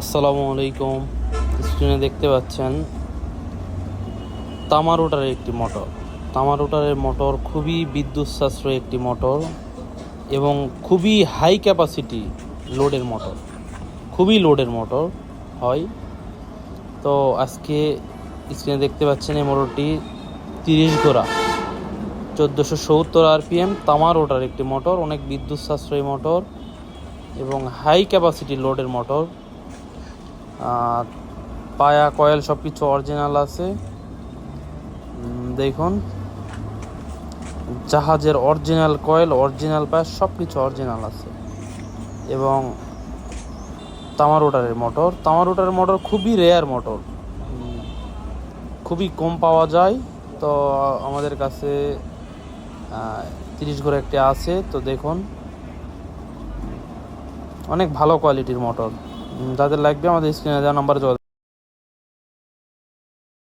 আসসালামু আলাইকুম। স্ক্রিনে দেখতে পাচ্ছেন তামা রোটারের একটি মোটর। তামা রোটারের মোটর খুবই বিদ্যুৎ সাশ্রয়ী একটি মোটর এবং খুবই হাই ক্যাপাসিটি লোডের মোটর, খুবই লোডের মোটর হয়। তো আজকে স্ক্রিনে দেখতে পাচ্ছেন এই মোটরটি 30 ঘোড়া 1470 আরপিএম তামা রোটার একটি মোটর, অনেক বিদ্যুৎ সাশ্রয়ী মোটর এবং হাই ক্যাপাসিটি লোডের মোটর। পায়া কয়েল সব কিছু অরিজিনাল আছে। দেখুন, জাহাজের অরিজিনাল কয়েল, অরিজিনাল পায়া সব কিছু অরিজিনাল আছে এবং তামা রোটারের মোটর। তামা রোটারের মোটর খুবই রেয়ার মোটর, খুবই কম পাওয়া যায়। তো আমাদের কাছে 30 ঘোড়া একটি আছে। তো দেখুন, অনেক ভালো কোয়ালিটির মোটর। যাদের লাগবে আমাদের স্ক্রিনে দেওয়া নাম্বারে যোগাযোগ।